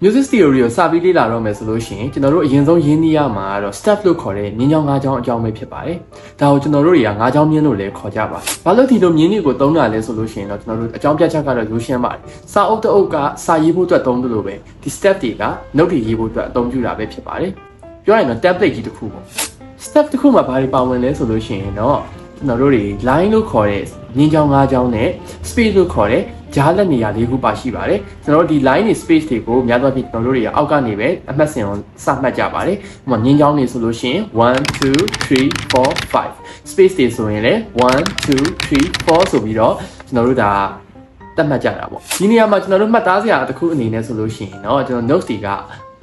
music theory ကိုစာပြီးလေ့လာတော့မယ်ဆိုလို့ရှိရင်ကျွန်တော်တို့အရင်ဆုံးရင်းနှီးရမှာကတော့ step လို့ခေါ်တဲ့မြင်းချောင်း၅ချောင်းအကြောင်းပဲဖြစ်ပါတယ်။ဒါကိုကျွန်တော်တို့တွေက၅ချောင်းမြင်းလို့လည်းခေါ်ကြပါတယ်။ဘာလို့ဒီလိုမြင်းတွေကိုသုံးတာလဲဆိုလို့ရှိရင်တော့ကျွန်တော်တို့အကြောင်းပြချက်ကတော့ရိုးရှင်းပါတယ်။စာအုပ်တစ်အုပ်ကစာရေးဖို့အတွက်သုံးတယ်လို့ပဲဒီ step တွေက note တွေရေးဖို့အတွက်အသုံးပြုတာပဲဖြစ်ပါတယ်။ပြောရရင်တော့ template ကြီးတစ်ခုပေါ့။ step တစ်ခုမှာဘာတွေပါဝင်လဲဆိုလို့ရှိရင်တော့ကျွန်တော်တို့တွေ line လို့ခေါ်တဲ့မြင်းချောင်း၅ချောင်းနဲ့ space လို့ခေါ်တဲ့ကြားလက်နေရာလေးခုပါရှိပါတယ်ကျွန်တော်တို့ဒီ line တွေ space တွေကိုများသောအားဖြင့်ကျွန်တော်တို့တွေကအောက်ကနေပဲအမှတ်စဉ်ကိုစမှတ်ကြပါတယ်ဥပမာမြင်းချောင်းနေဆိုလို့ရှိရင်1 2 3 4 5 space တွေဆိုရင်လည်း1 2 3 4ဆိုပြီးတော့ကျွန်တော်တို့ဒါသတ်မှတ်ကြတာပေါ့ဒီနေရာမှာကျွန်တော်တို့မှတ်သားစရာတစ်ခုအနေနဲ့ဆိုလို့ရှိရင်เนาะကျွန်တော် notes တွေက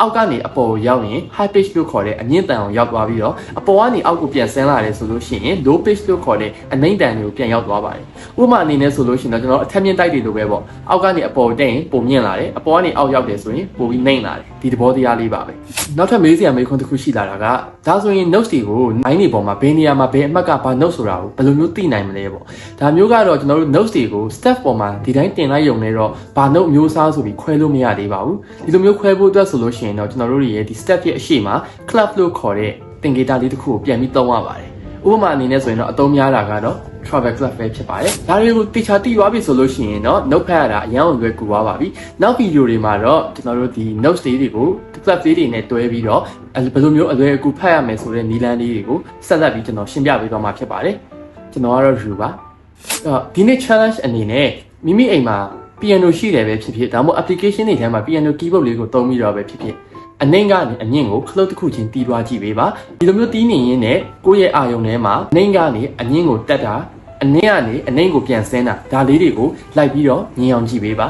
အောက်ကနေအပေါ်ကိုရောက်ရင် high pitch လို့ခေါ်တဲ့အမြင့်တန်အောင်ရောက်သွားပြီးတော့အပေါ်ကနေအောက်ကိုပြန်ဆင်းလာတယ်ဆိုလို့ရှိရင် low pitch လို့ခေါ်တဲ့အနိမ့်တန်တွေကိုပြန်ရောက်သွားပါတယ်ဥပမာအနေနဲ့ဆိုလို့ရှိရင်တော့ကျွန်တော်အထက်မြင့်တိုက်တွေလိုပဲပေါ့အောက်ကနေအပေါ်တက်ရင်ပုံမြင့်လာတယ်အပေါ်ကနေအောက်ရောက်တယ်ဆိုရင်ပိုပြီးနှိမ့်လာတယ်ဒီသဘောတရားလေးပါပဲနောက်ထပ်မေးစရာမေးခွန်းတစ်ခုရှိလာတာကဒါဆိုရင် notes တွေကို line တွေပေါ်မှာဘယ်နေရာမှာဘယ်အမှတ်ကဘာ note ဆိုတာကိုဘယ်လိုမျိုးသိနိုင်မလဲပေါ့ဒါမျိုးကတော့ကျွန်တော်တို့ notes တွေကို step ပေါ်မှာဒီတိုင်းတင်လိုက်ရုံနဲ့တော့ဘာ note မျိုးစားဆိုပြီးခွဲလို့မရသေးပါဘူးဒီလိုမျိုးခွဲဖို့အတွက်ဆိုလို့ရှိရင်တော့ကျွန်တော်တို့ရဲ့ဒီ step ရဲ့အရှိမှာ club လို့ခေါ်တဲ့သင်္ကေတလေးတစ်ခုကိုပြန်ပြီးသုံးရပါတယ်ဥပမာအနေနဲ့ဆိုရင်တော့အသုံးများတာကတော့ travel club ပဲဖြစ်ပါတယ်ဒါတွေကိုတေချာသိသွားပြီဆိုလို့ရှိရင်တော့ note ဖတ်ရတာအရင်ကလွယ်ကူသွားပါပြီနောက်ဗီဒီယိုတွေမှာတော့ကျွန်တော်တို့ဒီ notes တွေကို club လေးတွေနဲ့တွဲပြီးတော့ဘယ်လိုမျိုးအလွယ်အကူဖတ်ရမယ်ဆိုတဲ့နည်းလမ်းလေးတွေကိုဆက်လက်ပြီးကျွန်တော်ရှင်းပြပေးသွားမှာဖြစ်ပါတယ်ကျွန်တော်ကတော့ Ru ပါဒီနေ့ challenge အနေနဲ့မိမိအိမ်မှာ piano ရှိတယ်ပဲဖြစ်ဖြစ်ဒါမှမဟုတ် application တွေထဲမှာ piano keyboard လေးကိုသုံးပြီးတော့ပဲဖြစ်ဖြစ်အနှိမ့်ကနေအမြင့်ကိုခလုတ်တစ်ခုချင်းတီးသွားကြည့်ပေးပါဒီလိုမျိုးတီးနေရင်းနဲ့ကိုယ့်ရဲ့အာရုံထဲမှာအနှိမ့်ကနေအမြင့်ကိုတက်တာအနှိမ့်ကနေအနှိမ့်ကိုပြန်ဆင်းတာဒါလေးတွေကိုလိုက်ပြီးတော့မြင်အောင်ကြည့်ပေးပါ